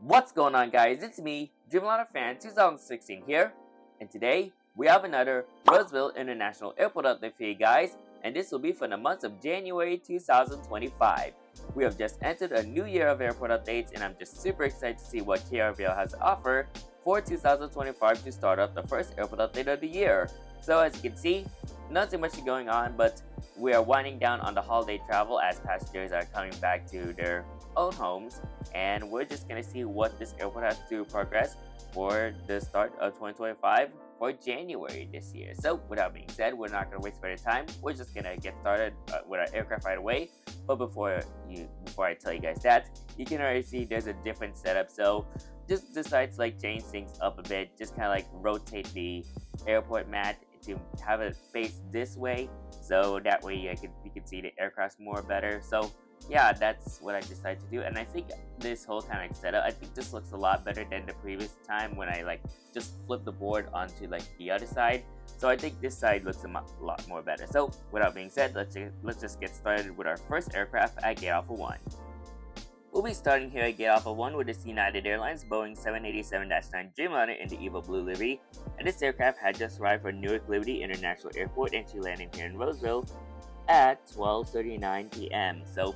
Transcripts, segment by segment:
What's going on, guys? It's me, Fan 2016 here, and today we have another Roseville International Airport update for you guys, and this will be for the month of January 2025. We have just entered a new year of airport updates, and I'm just super excited to see what RVL has to offer for 2025 to start up the first airport update of the year. So as you can see, not too much going on, but we are winding down on the holiday travel as passengers are coming back to their own homes, and we're just gonna see what this airport has to progress for the start of 2025 for January this year. So without being said, we're not gonna waste further time. We're just gonna get started with our aircraft right away. But before I tell you guys that, you can already see there's a different setup. So just decide to change things up a bit. Just kind of rotate the airport mat to have it face this way, so that way you can see the aircraft more better. So yeah, that's what I decided to do, and I think this whole kind of setup, I think this looks a lot better than the previous time when I just flipped the board onto the other side. So I think this side looks a lot more better. So without being said, let's just get started with our first aircraft at Gate Alpha 1. We'll be starting here at Gate Alpha 1 with this United Airlines Boeing 787-9 Dreamliner in the Evo Blue livery, and this aircraft had just arrived from Newark Liberty International Airport and she landed here in Roseville at 12:39 p.m. So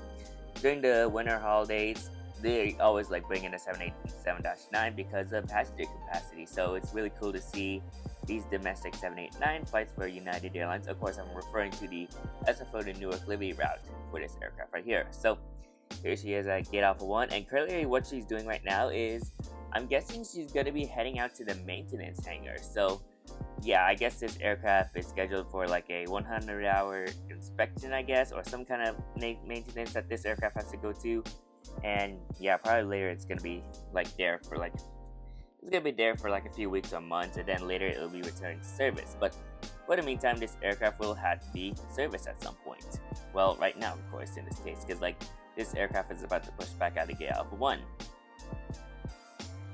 during the winter holidays, they always bring in the 787-9 because of passenger capacity. So it's really cool to see these domestic 789 flights for United Airlines. Of course, I'm referring to the SFO to Newark Liberty route for this aircraft right here. So here she is at Gate Alpha 1, and currently what she's doing right now is, I'm guessing she's going to be heading out to the maintenance hangar. So yeah, I guess this aircraft is scheduled for a 100-hour inspection, I guess, or some kind of maintenance that this aircraft has to go to. And yeah, probably later it's going to be there for it's going to be there for a few weeks or months, and then later it'll be returned to service. But for the meantime, this aircraft will have to be serviced at some point. Well, right now, of course, in this case, because this aircraft is about to push back out of Gate Alpha 1.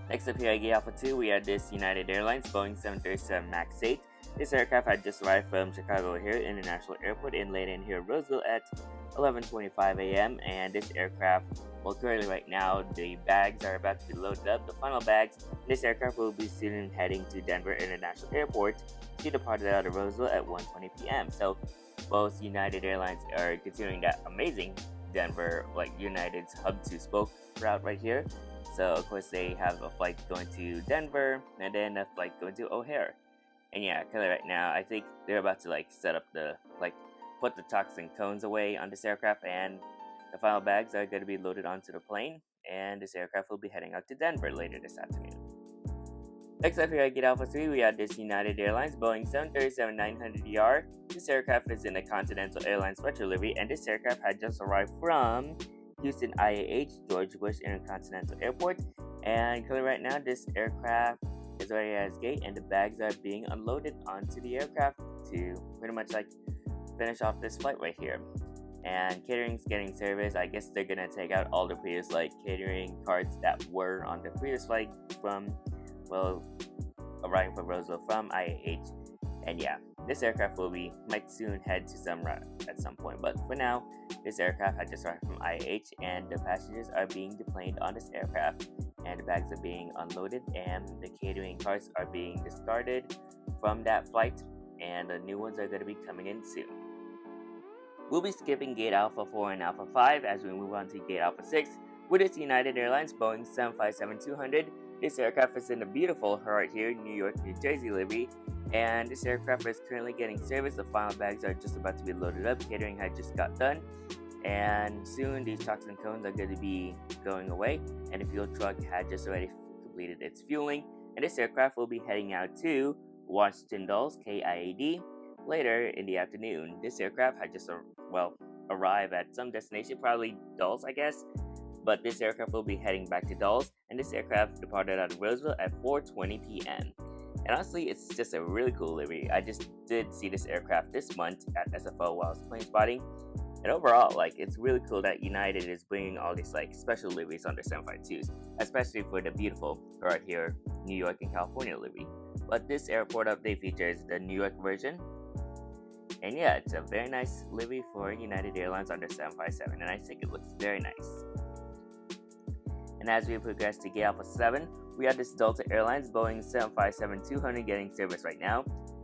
Next up here at Gate Alpha 2, we have this United Airlines Boeing 737 MAX 8. This aircraft had just arrived from Chicago O'Hare International Airport and landed in here at Roseville at 11:25 a.m. And this aircraft, well, currently right now, the bags are about to be loaded up, the final bags. This aircraft will be soon heading to Denver International Airport. She departed out of Roseville at 1:20 p.m. So both United Airlines are continuing that amazing Denver, United's hub to spoke route right here. So of course they have a flight going to Denver and then a flight going to O'Hare. And yeah, currently right now I think they're about to set up the put the toxin cones away on this aircraft, and the final bags are going to be loaded onto the plane, and this aircraft will be heading out to Denver later this afternoon. Next up here at Gate Alpha 3, we have this United Airlines Boeing 737-900ER. This aircraft is in the Continental Airlines Retro livery, and this aircraft had just arrived from Houston IAH George Bush Intercontinental Airport. And currently right now, this aircraft is already at its gate, and the bags are being unloaded onto the aircraft to pretty much finish off this flight right here. And catering's getting serviced. I guess they're gonna take out all the previous catering carts that were on the previous flight from, arriving from Roseville from IAH. And yeah, this aircraft might soon head to some route at some point, but for now, this aircraft had just arrived from IAH, and the passengers are being deplaned on this aircraft, and the bags are being unloaded, and the catering carts are being discarded from that flight, and the new ones are going to be coming in soon. We'll be skipping Gate Alpha 4 and Alpha 5 as we move on to Gate Alpha 6 with this United Airlines Boeing 757-200. This aircraft is in the beautiful right here, New York, New Jersey livery, and this aircraft is currently getting serviced. The final bags are just about to be loaded up. Catering had just got done, and soon these toxin cones are going to be going away, and the fuel truck had just already completed its fueling, and this aircraft will be heading out to Washington Dulles, KIAD, later in the afternoon. This aircraft had just arrived at some destination, probably Dulles, I guess. But this aircraft will be heading back to Dulles, and this aircraft departed out of Roseville at 4:20 p.m. And honestly, it's just a really cool livery. I just did see this aircraft this month at SFO while I was plane spotting, and overall, it's really cool that United is bringing all these special liveries on their 752s, especially for the beautiful right here, New York and California livery. But this airport update features the New York version, and yeah, it's a very nice livery for United Airlines on their 757, and I think it looks very nice. And as we progress to gate Alpha 7, we have this Delta Airlines Boeing 757-200 getting service right now.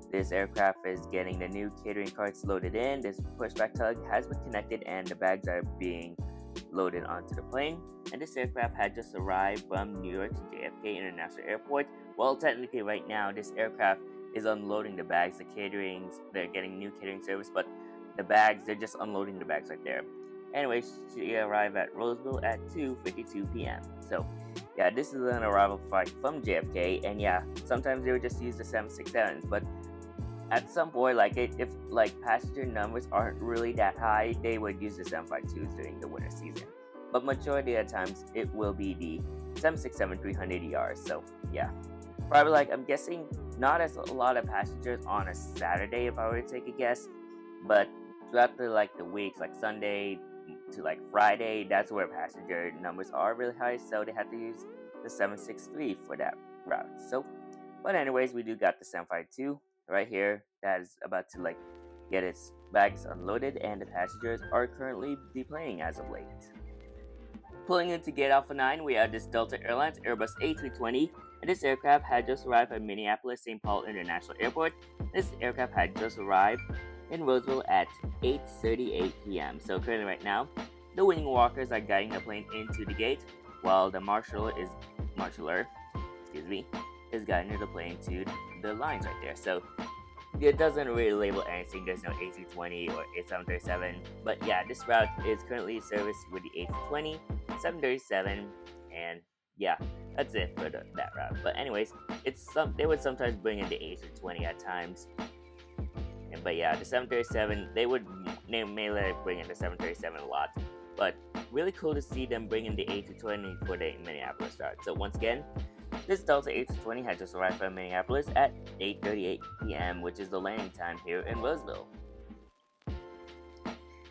This aircraft is getting the new catering carts loaded in. This pushback tug has been connected and the bags are being loaded onto the plane. And this aircraft had just arrived from New York's JFK International Airport. Well, technically right now, this aircraft is unloading the bags, the caterings, they're getting new catering service, but the bags, they're just unloading the bags right there. Anyway, she arrived at Roseville at 2:52 p.m. So, yeah, this is an arrival flight from JFK, and yeah, sometimes they would just use the 767s, but at some point, if passenger numbers aren't really that high, they would use the 752s during the winter season. But majority of the times, it will be the 767-300ER. So yeah, probably I'm guessing not as a lot of passengers on a Saturday if I were to take a guess, but throughout the weeks like Sunday to Friday, that's where passenger numbers are really high. So they have to use the 763 for that route. So, but anyways, we do got the 752 right here that is about to get its bags unloaded, and the passengers are currently deplaning as of late. Pulling into gate Alpha 9, we have this Delta Airlines Airbus A320, and this aircraft had just arrived at Minneapolis St. Paul International Airport. This aircraft had just arrived in Roseville at 8:38 p.m. So currently right now, the wing walkers are guiding the plane into the gate, while the marshaller is guiding the plane to the lines right there. So it doesn't really label anything. There's no A320 or A737, but yeah, this route is currently serviced with the A320, 737, and yeah, that's it for that route. But anyways, they would sometimes bring in the A320 at times, but yeah, the 737 they may let it bring in the 737 a lot. But really cool to see them bring in the A320 for the Minneapolis route. So once again, this Delta A320 had just arrived from Minneapolis at 8:38 p.m., which is the landing time here in Roseville.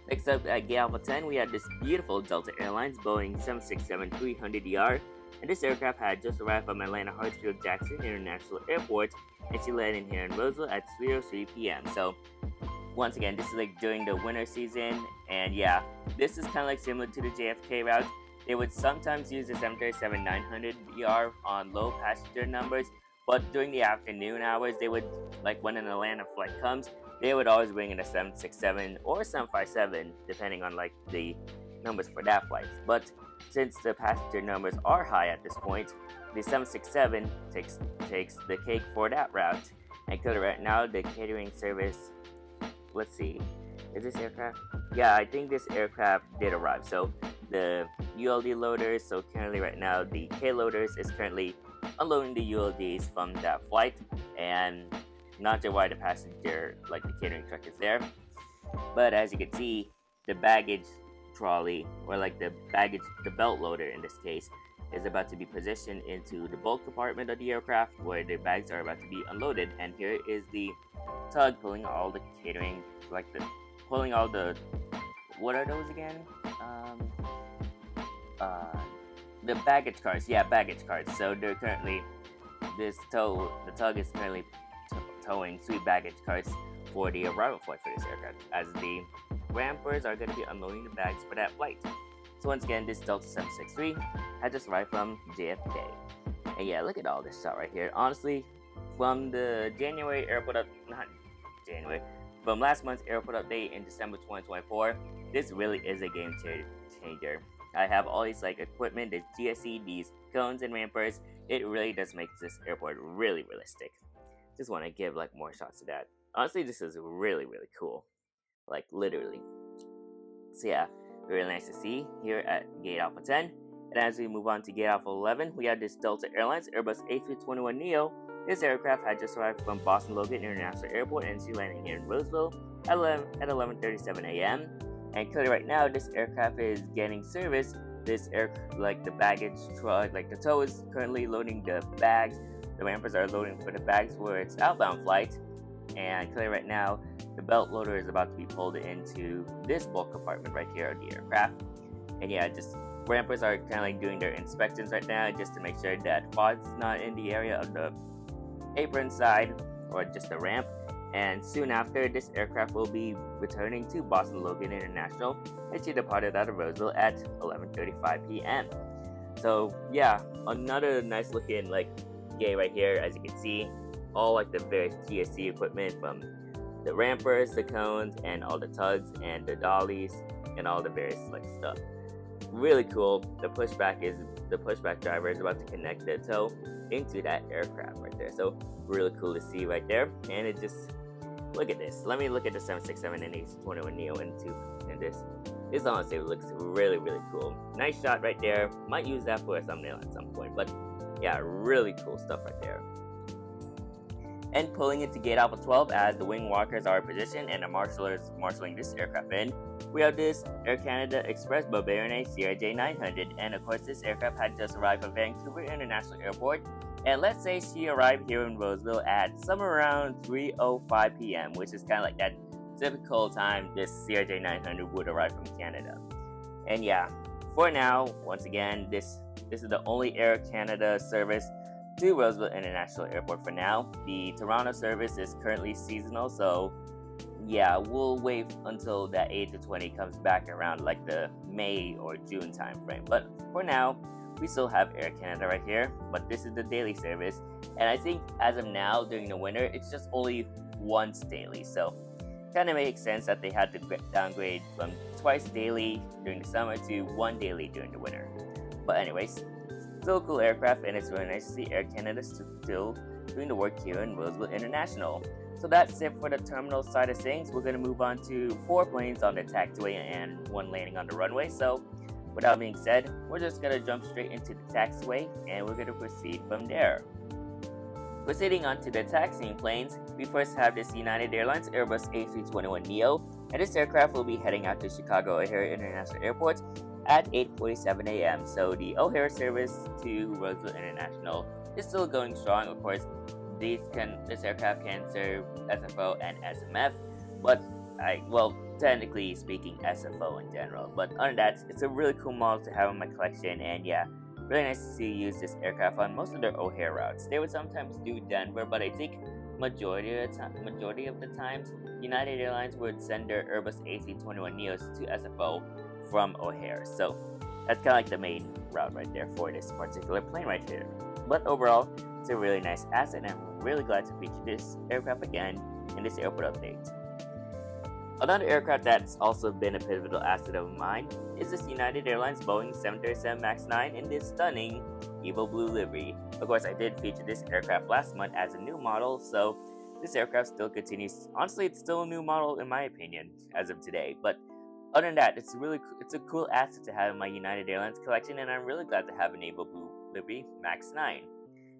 Next up at gate Alpha 10, we had this beautiful Delta Airlines Boeing 767-300ER, and this aircraft had just arrived from Atlanta Hartsfield-Jackson International Airport, and she landed here in Roseville at 3:03 p.m. So once again, this is during the winter season, and yeah, this is kind of similar to the JFK route. They would sometimes use the 737-900ER on low passenger numbers, but during the afternoon hours, they would, when an Atlanta flight comes, they would always bring in a 767 or 757, depending on the numbers for that flight. But since the passenger numbers are high at this point, the 767 takes the cake for that route. And right now, the catering service, let's see, is this aircraft? Yeah, I think this aircraft did arrive. So the ULD loaders, so currently right now the K loaders is currently unloading the ULDs from that flight, and not sure why the passenger, the catering truck is there. But as you can see, the baggage trolley, or the belt loader in this case, is about to be positioned into the bulk compartment of the aircraft where the bags are about to be unloaded. And here is the tug pulling all the catering, pulling all the, what are those again? The baggage carts. Yeah, baggage carts. So they're currently, the tug is currently towing 3 baggage carts for the arrival flight for this aircraft, as the rampers are going to be unloading the bags for that flight. So once again, this Delta 763 had just arrived from JFK. And yeah, look at all this shot right here. Honestly, from the from last month's airport update in December 2024, this really is a game changer. I have all these equipment, the GSE, these cones and rampers. It really does make this airport really realistic. Just want to give more shots to that. Honestly, this is really, really cool. Literally. So yeah, really nice to see here at gate Alpha 10. And as we move on to gate Alpha 11, we have this Delta Airlines Airbus A321neo. This aircraft had just arrived from Boston Logan International Airport, and she landed here in Roseville at 11:37 a.m. And currently right now, this aircraft is getting service. This the baggage truck, the tow is currently loading the bags. The rampers are loading for the bags for its outbound flight. And currently right now, the belt loader is about to be pulled into this bulk compartment right here of the aircraft. And yeah, just rampers are kind of doing their inspections right now just to make sure that fog's not in the area of the apron side or just the ramp. And soon after, this aircraft will be returning to Boston Logan International, and she departed out of Roseville at 11:35 p.m. So yeah, another nice looking like gate right here, as you can see, all like the various GSC equipment from the rampers, the cones, and all the tugs and the dollies and all the various like stuff. Really cool. The pushback driver is about to connect the tow into that aircraft right there. So really cool to see right there. And it just look at this. Let me look at the 767 and A321neo in this. This honestly looks really cool. Nice shot right there. Might use that for a thumbnail at some point, but yeah, really cool stuff right there. And pulling into gate Alpha 12 as the wing walkers are positioned and the marshalers marshaling this aircraft in, we have this Air Canada Express Bavarian CRJ 900, and of course this aircraft had just arrived from Vancouver International Airport, and let's say she arrived here in Roseville at somewhere around 3:05 p.m., which is kind of like that typical time this CRJ 900 would arrive from Canada. And yeah, for now, once again, this is the only Air Canada service to Roseville International Airport for now. The Toronto service is currently seasonal, so yeah, we'll wait until that 8 to 20 comes back around like the May or June time frame. But for now, we still have Air Canada right here, but this is the daily service, and I think as of now during the winter it's just only once daily, so kind of makes sense that they had to downgrade from twice daily during the summer to one daily during the winter. But anyways, still a cool aircraft, and it's really nice to see Air Canada still doing the work here in Roseville International. So that's it for the terminal side of things. We're going to move on to 4 planes on the taxiway and 1 landing on the runway. So with that being said, we're just going to jump straight into the taxiway and we're going to proceed from there. Proceeding on to the taxiing planes, we first have this United Airlines Airbus A321neo, and this aircraft will be heading out to Chicago O'Hare International Airport at 8:47 a.m. So the O'Hare service to Roseville International is still going strong. Of course, this aircraft can serve SFO and SMF, but technically speaking, SFO in general. But other than that, it's a really cool model to have in my collection, and yeah, really nice to see use this aircraft on most of their O'Hare routes. They would sometimes do Denver, but I think majority of the times, United Airlines would send their Airbus A321neos to SFO from O'Hare. So that's kind of like the main route right there for this particular plane right here. But overall, it's a really nice asset, and I'm really glad to feature this aircraft again in this airport update. Another aircraft that's also been a pivotal asset of mine is this United Airlines Boeing 737 MAX 9 in this stunning Evo Blue livery. Of course, I did feature this aircraft last month as a new model, so this aircraft still continues. Honestly, it's still a new model in my opinion as of today, but other than that, it's a cool asset to have in my United Airlines collection, and I'm really glad to have an Evo Blue livery MAX 9.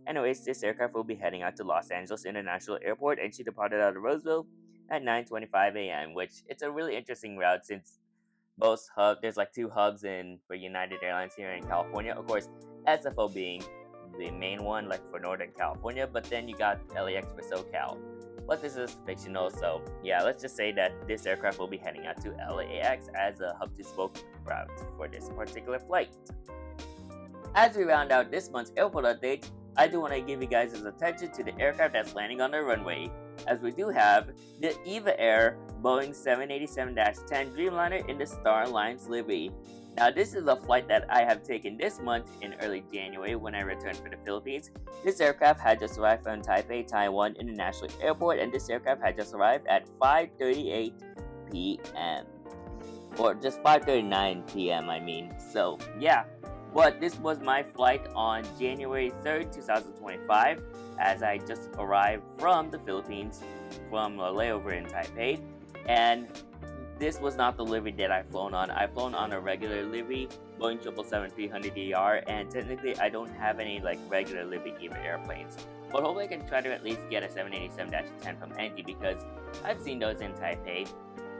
Anyways, this aircraft will be heading out to Los Angeles International Airport, and she departed out of Roseville at 9:25 a.m., which it's a really interesting route since there's like 2 hubs for United Airlines here in California. Of course, SFO being the main one, like for Northern California, but then you got LAX for SoCal. But this is fictional, so yeah, let's just say that this aircraft will be heading out to LAX as a hub-to-spoke route for this particular flight. As we round out this month's airport update, I do want to give you guys' attention to the aircraft that's landing on the runway, as we do have the EVA Air Boeing 787-10 Dreamliner in the Star Alliance livery. Now, this is a flight that I have taken this month in early January when I returned from the Philippines. This aircraft had just arrived from Taipei, Taiwan International Airport, and this aircraft had just arrived at 5:38 p.m. Or just 5:39 p.m. I mean. So, yeah. But this was my flight on January 3rd, 2025, as I just arrived from the Philippines from a layover in Taipei, and this was not the livery that I've flown on. I've flown on a regular livery, Boeing 777-300ER, and technically I don't have any like regular livery EVA airplanes. But hopefully I can try to at least get a 787-10 from NG because I've seen those in Taipei.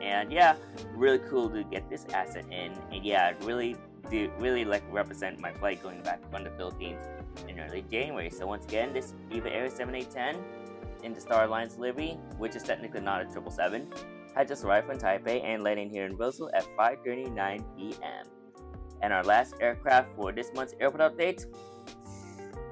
And yeah, really cool to get this asset in, and yeah, really like represent my flight going back from the Philippines in early January. So once again, this EVA Air 7810 in the Star Alliance livery, which is technically not a 777, had just arrived from Taipei and landing here in Roseville at 5:39 p.m. And our last aircraft for this month's airport update.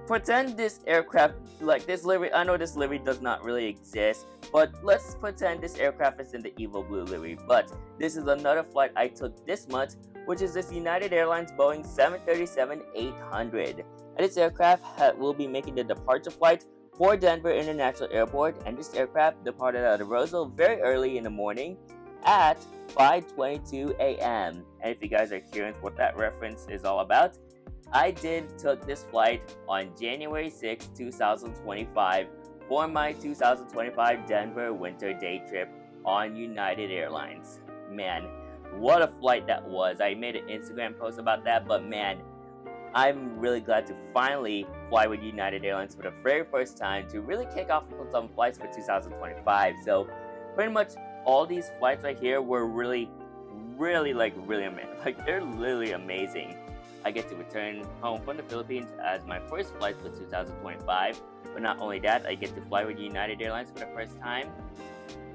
Pretend this aircraft, like this livery, I know this livery does not really exist, but let's pretend this aircraft is in the Evo Blue livery. But this is another flight I took this month which is this United Airlines Boeing 737-800. And this aircraft will be making the departure flight for Denver International Airport, and this aircraft departed out of Roseville very early in the morning at 5:22 a.m. And if you guys are curious what that reference is all about, I took this flight on January 6, 2025 for my 2025 Denver winter day trip on United Airlines. Man, what a flight that was. I made an Instagram post about that, but man, I'm really glad to finally fly with United Airlines for the very first time to really kick off some flights for 2025. So pretty much all these flights right here were really amazing. Like, they're literally amazing. I get to return home from the Philippines as my first flight for 2025. But not only that, I get to fly with United Airlines for the first time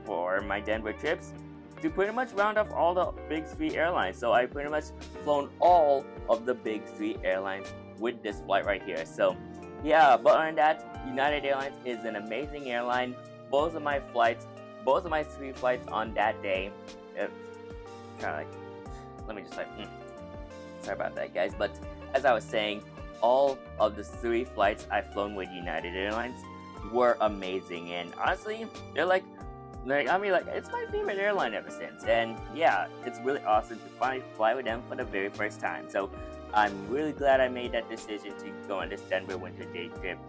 for my Denver trips to pretty much round off all the big three airlines. So I pretty much flown all of the big three airlines with this flight right here. So yeah, but other than that, United Airlines is an amazing airline. Both of my three flights on that day, sorry about that, guys. But as I was saying, all of the three flights I've flown with United Airlines were amazing, and honestly, they're like it's my favorite airline ever since. And yeah, it's really awesome to finally fly with them for the very first time. So I'm really glad I made that decision to go on this Denver winter day trip.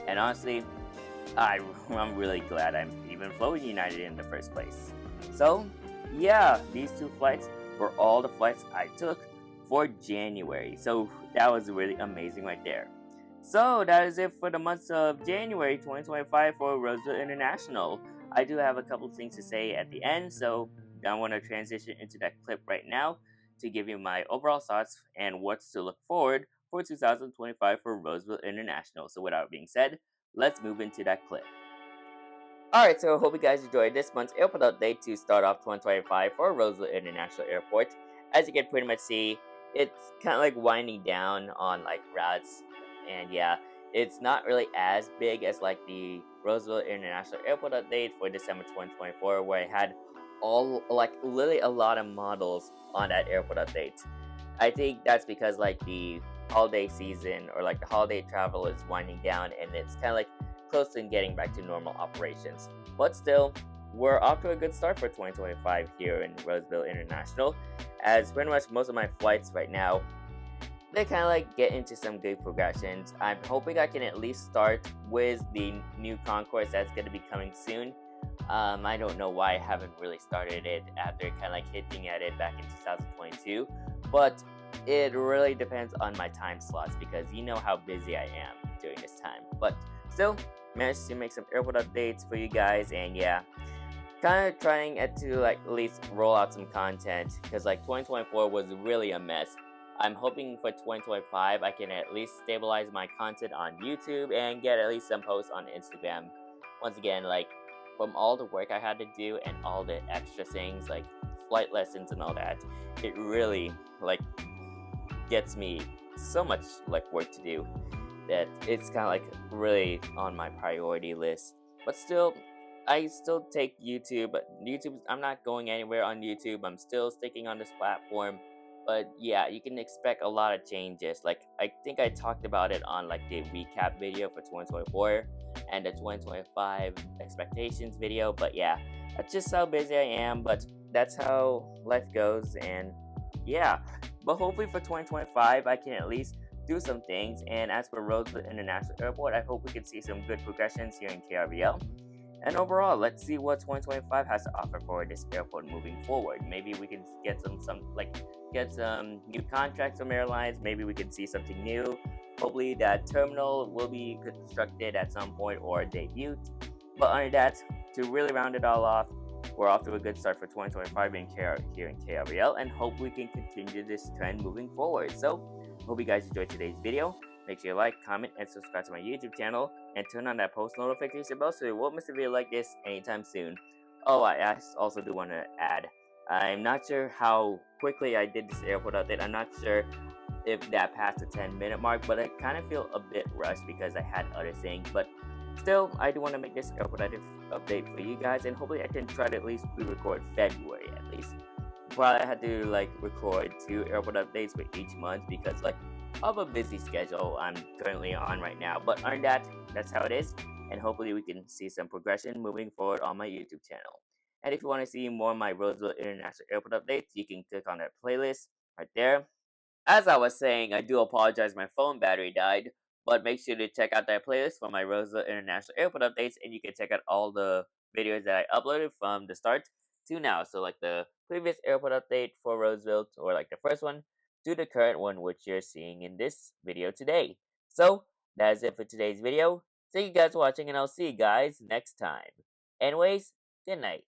And honestly, I'm really glad I'm even flew United in the first place. So yeah, these two flights were all the flights I took for January. So that was really amazing right there. So that is it for the months of January 2025 for Roseville International. I do have a couple things to say at the end, so I want to transition into that clip right now to give you my overall thoughts and what's to look forward for 2025 for Roseville International. So without being said, let's move into that clip. Alright, so I hope you guys enjoyed this month's airport update to start off 2025 for Roseville International Airport. As you can pretty much see, it's kind of like winding down on like routes, and yeah, it's not really as big as like the Roseville International Airport update for December 2024, where I had literally a lot of models on that airport update. I think that's because like the holiday season or like the holiday travel is winding down, and it's kind of like close to getting back to normal operations. But still, we're off to a good start for 2025 here in Roseville International, as pretty much most of my flights right now, they kind of like get into some good progressions. I'm hoping I can at least start with the new concourse that's going to be coming soon. I don't know why I haven't really started it after kind of like hinting at it back in 2022, but it really depends on my time slots because you know how busy I am during this time. But still, managed to make some airport updates for you guys, and yeah, kind of trying to like at least roll out some content because like 2024 was really a mess. I'm hoping for 2025 I can at least stabilize my content on YouTube and get at least some posts on Instagram. Once again, like from all the work I had to do and all the extra things like flight lessons and all that, it really like gets me so much like work to do that it's kind of like really on my priority list. But still, I still take YouTube. I'm not going anywhere on YouTube. I'm still sticking on this platform. But yeah, you can expect a lot of changes. Like I think I talked about it on like the recap video for 2024 and the 2025 expectations video. But yeah, that's just how busy I am. But that's how life goes. And yeah, but hopefully for 2025 I can at least do some things. And as for Roseville International Airport, I hope we can see some good progressions here in KRVL. And overall, let's see what 2025 has to offer for this airport moving forward. Maybe we can get some new contracts from airlines. Maybe we can see something new. Hopefully that terminal will be constructed at some point or debuted. But other than that, to really round it all off, we're off to a good start for 2025 here in KRVL, and hope we can continue this trend moving forward. So, hope you guys enjoyed today's video. Make sure you like, comment, and subscribe to my YouTube channel, and turn on that post notification bell so you won't miss a video like this anytime soon. Oh, I also do want to add, I'm not sure how quickly I did this airport update. I'm not sure if that passed the 10-minute mark, but I kind of feel a bit rushed because I had other things. But still, I do want to make this airport update for you guys, and hopefully I can try to at least pre-record February at least. Well, I had to like record 2 airport updates for each month because like of a busy schedule I'm currently on right now. But other than that, that's how it is, and hopefully we can see some progression moving forward on my YouTube channel. And if you want to see more of my Roseville International Airport updates, you can click on that playlist right there. As I was saying, I do apologize my phone battery died, but make sure to check out that playlist for my Roseville International Airport updates, and you can check out all the videos that I uploaded from the start to now. So, like the previous airport update for Roseville, or like the first one, to the current one, which you're seeing in this video today. So, that's it for today's video. Thank you guys for watching, and I'll see you guys next time. Anyways, good night.